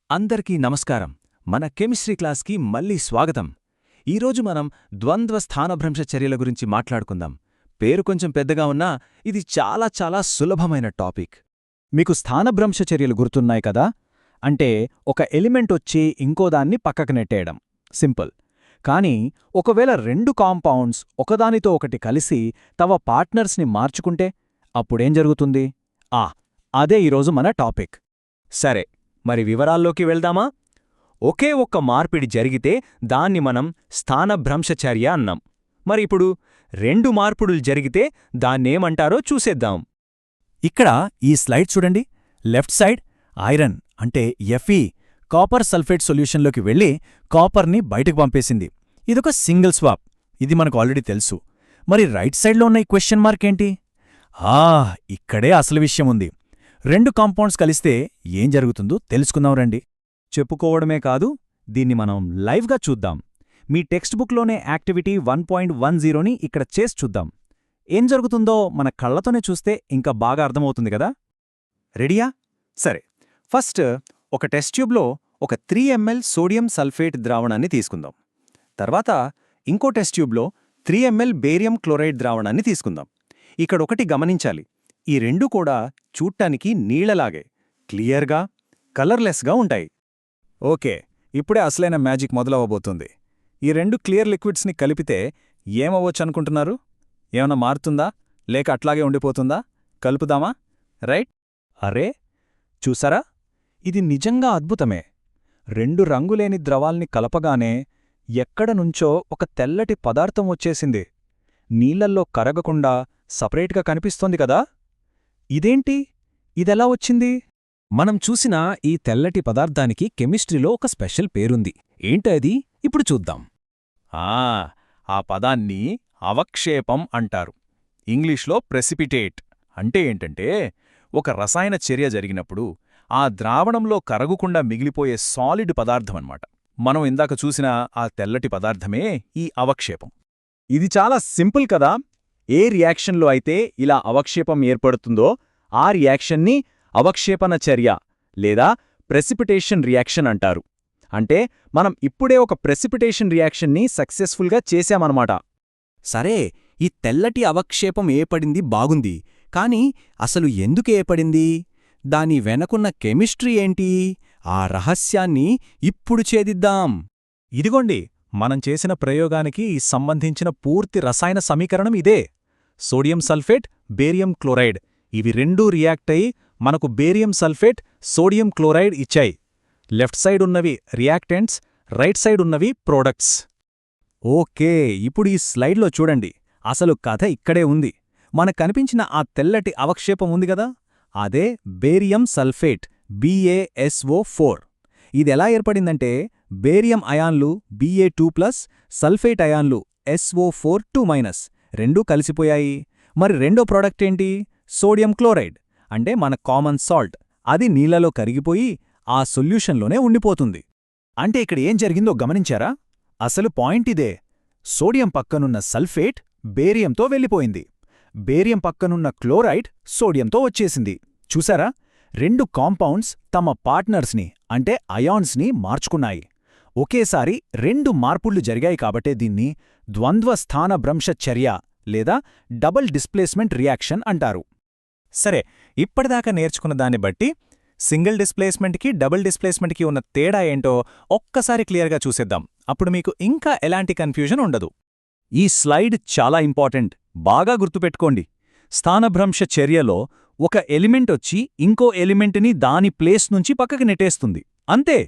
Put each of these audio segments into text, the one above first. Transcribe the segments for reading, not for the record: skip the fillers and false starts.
అందరికీ నమస్కారం. మన కెమిస్ట్రీ క్లాస్కి మళ్ళీ స్వాగతం. ఈరోజు మనం ద్వంద్వ స్థానభ్రంశ చర్యల గురించి మాట్లాడుకుందాం. పేరు కొంచెం పెద్దగా ఉన్నా ఇది చాలా చాలా సులభమైన టాపిక్. మీకు స్థానభ్రంశ చర్యలు గుర్తున్నాయి కదా? అంటే ఒక ఎలిమెంట్ వచ్చి ఇంకోదాన్ని పక్కకు నెట్టేయడం, సింపుల్. కానీ ఒకవేళ రెండు కాంపౌండ్స్ ఒకదానితో ఒకటి కలిసి తమ పార్ట్నర్స్ని మార్చుకుంటే అప్పుడేం జరుగుతుంది? అదే ఈరోజు మన టాపిక్. సరే, మరి వివరాల్లోకి వెళ్దామా? ఒకే ఒక్క మార్పిడి జరిగితే దాన్ని మనం స్థానభ్రంశచర్య అన్నాం. మరి ఇప్పుడు రెండు మార్పుడులు జరిగితే దాన్నేమంటారో చూసేద్దాం. ఇక్కడ ఈ స్లైడ్ చూడండి. లెఫ్ట్ సైడ్ ఐరన్ అంటే Fe కాపర్ సల్ఫేట్ సొల్యూషన్లోకి వెళ్ళి కాపర్ని బయటకు పంపేసింది. ఇదొక సింగిల్ స్వాప్, ఇది మనకు ఆల్రెడీ తెలుసు. మరి రైట్ సైడ్లో ఉన్న ఈ క్వశ్చన్ మార్క్ ఏంటి? ఇక్కడే అసలు విషయం ఉంది. రెండు కాంపౌండ్స్ కలిస్తే ఏం జరుగుతుందో తెలుసుకుందాం రండి. చెప్పుకోవడమే కాదు, దీన్ని మనం లైవ్గా చూద్దాం. మీ టెక్స్ట్ బుక్లోనే యాక్టివిటీ 1.10ని ఇక్కడ చేసి చూద్దాం. ఏం జరుగుతుందో మన కళ్లతోనే చూస్తే ఇంకా బాగా అర్థమవుతుంది కదా. రెడీయా? సరే, ఫస్ట్ ఒక టెస్ట్ ట్యూబ్లో ఒక 3 ml సోడియం సల్ఫేట్ ద్రావణాన్ని తీసుకుందాం. తర్వాత ఇంకో టెస్ట్ ట్యూబ్లో 3 ml బేరియం క్లోరైడ్ ద్రావణాన్ని తీసుకుందాం. ఇక్కడొకటి గమనించాలి, ఈ రెండు కూడా చూడ్డానికి నీళ్లలాగే క్లియర్గా, కలర్లెస్గా ఉంటాయి. ఓకే, ఇప్పుడే అసలైన మ్యాజిక్ మొదలవబోతుంది. ఈ రెండు క్లియర్ లిక్విడ్స్ని కలిపితే ఏమవ్వచ్చనుకుంటున్నారు? ఏమన్నా మారుతుందా లేక అట్లాగే ఉండిపోతుందా? కలుపుదామా? రైట్? అరే, చూసారా? ఇది నిజంగా అద్భుతమే. రెండు రంగులేని ద్రవాల్ని కలపగానే ఎక్కడనుంచో ఒక తెల్లటి పదార్థం వచ్చేసింది. నీళ్లల్లో కరగకుండా సపరేట్గా కనిపిస్తోంది కదా. ఇదేంటి? ఇదెలా వచ్చింది? మనం చూసిన ఈ తెల్లటి పదార్థానికి కెమిస్ట్రీలో ఒక స్పెషల్ పేరుంది. ఏంటది? ఇప్పుడు చూద్దాం. ఆ పదాన్ని అవక్షేపం అంటారు. ఇంగ్లీష్లో ప్రెసిపిటేట్. అంటే ఏంటంటే ఒక రసాయన చర్య జరిగినప్పుడు ఆ ద్రావణంలో కరగుకుండా మిగిలిపోయే సాలిడ్ పదార్థమన్నమాట. మనం ఇందాక చూసిన ఆ తెల్లటి పదార్థమే ఈ అవక్షేపం. ఇది చాలా సింపుల్ కదా. ఏ రియాక్షన్లో అయితే ఇలా అవక్షేపం ఏర్పడుతుందో ఆ రియాక్షన్ని అవక్షేపణ చర్య లేదా ప్రెసిపిటేషన్ రియాక్షన్ అంటారు. అంటే మనం ఇప్పుడే ఒక ప్రెసిపిటేషన్ రియాక్షన్ని సక్సెస్ఫుల్గా చేశామన్నమాట. సరే, ఈ తెల్లటి అవక్షేపం ఏర్పడింది బాగుంది, కానీ అసలు ఎందుకు ఏర్పడింది? దాని వెనకున్న కెమిస్ట్రీ ఏంటి? ఆ రహస్యాన్ని ఇప్పుడు ఛేదిద్దాం. ఇదిగోండి, మనం చేసిన ప్రయోగానికి సంబంధించిన పూర్తి రసాయన సమీకరణం ఇదే. సోడియం సల్ఫేట్, బేరియం క్లోరైడ్, ఇవి రెండూ రియాక్ట్ అయి మనకు బేరియం సల్ఫేట్, సోడియం క్లోరైడ్ ఇచ్చాయి. లెఫ్ట్ సైడ్ ఉన్నవి రియాక్టెంట్స్, రైట్ సైడ్ ఉన్నవి ప్రోడక్ట్స్. ఓకే, ఇప్పుడు ఈ స్లైడ్లో చూడండి, అసలు కథ ఇక్కడే ఉంది. మనకు కనిపించిన ఆ తెల్లటి అవక్షేపం ఉంది గదా, అదే బేరియం సల్ఫేట్, BaSO4. ఇదెలా ఏర్పడిందంటే బేరియం అయాన్లు Ba2+, సల్ఫేట్ అయాన్లు SO4 రెండూ కలిసిపోయాయి. మరి రెండో ప్రోడక్ట్ ఏంటి? సోడియం క్లోరైడ్, అంటే మన కామన్ సాల్ట్. అది నీళ్లలో కరిగిపోయి ఆ సొల్యూషన్లోనే ఉండిపోతుంది. అంటే ఇక్కడ ఏం జరిగిందో గమనించారా? అసలు పాయింట్ ఇదే. సోడియం పక్కనున్న సల్ఫేట్ బేరియంతో వెళ్ళిపోయింది. బేరియం పక్కనున్న క్లోరైడ్ సోడియంతో వచ్చేసింది. చూసారా? రెండు కాంపౌండ్స్ తమ పార్ట్నర్స్ని అంటే అయాన్స్ని మార్చుకున్నాయి. ఒకేసారి రెండు మార్పుళ్లు జరిగాయి కాబట్టే దీన్ని ద్వంద్వ స్థానభ్రంశ చర్య లేదా డబుల్ డిస్ప్లేస్మెంట్ రియాక్షన్ అంటారు. సరే, ఇప్పటిదాకా నేర్చుకున్న దాన్ని బట్టి సింగిల్ డిస్ప్లేస్మెంట్కి డబుల్ డిస్ప్లేస్మెంట్కి ఉన్న తేడా ఏంటో ఒక్కసారి క్లియర్గా చూసేద్దాం. అప్పుడు మీకు ఇంకా ఎలాంటి కన్ఫ్యూజన్ ఉండదు. ఈ స్లైడ్ చాలా ఇంపార్టెంట్, బాగా గుర్తుపెట్టుకోండి. స్థానభ్రంశ చర్యలో ఒక ఎలిమెంట్ వచ్చి ఇంకో ఎలిమెంట్ని దాని ప్లేస్ నుంచి పక్కకి నెట్టేస్తుంది, అంతే.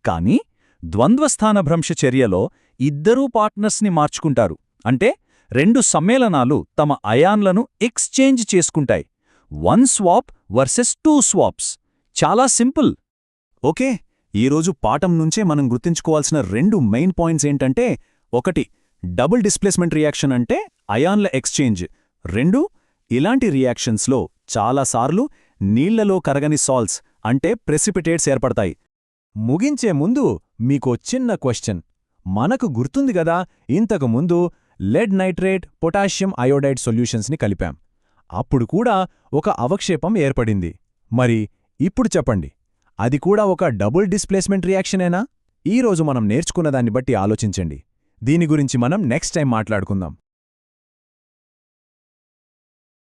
కానీ ద్వంద్వస్థానభ్రంశ చర్యలో ఇద్దరూ పార్ట్నర్స్ని మార్చుకుంటారు. అంటే రెండు సమ్మేళనాలు తమ అయాన్లను ఎక్స్చేంజ్ చేసుకుంటాయి. 1 స్వాప్ వర్సెస్ 2 స్వాప్స్. చాలా సింపుల్. ఓకే, ఈరోజు పాఠం నుంచే మనం గుర్తుంచుకోవాల్సిన రెండు మెయిన్ పాయింట్స్ ఏంటంటే, ఒకటి డబుల్ డిస్ప్లేస్మెంట్ రియాక్షన్ అంటే అయాన్ల ఎక్స్చేంజ్. రెండు, ఇలాంటి రియాక్షన్స్లో చాలాసార్లు నీళ్లలో కరగని సాల్ట్స్ అంటే ప్రెసిపిటేట్స్ ఏర్పడతాయి. ముగించే ముందు మీకో చిన్న క్వశ్చన్. మనకు గుర్తుంది గదా, ఇంతకుముందు లెడ్ నైట్రేట్, పొటాషియం అయోడైడ్ సొల్యూషన్స్ని కలిపాం. అప్పుడు కూడా ఒక అవక్షేపం ఏర్పడింది. మరి ఇప్పుడు చెప్పండి, అది కూడా ఒక డబుల్ డిస్ప్లేస్మెంట్ రియాక్షనేనా? ఈరోజు మనం నేర్చుకున్నదాన్ని బట్టి ఆలోచించండి. దీని గురించి మనం నెక్స్ట్ టైం మాట్లాడుకుందాం.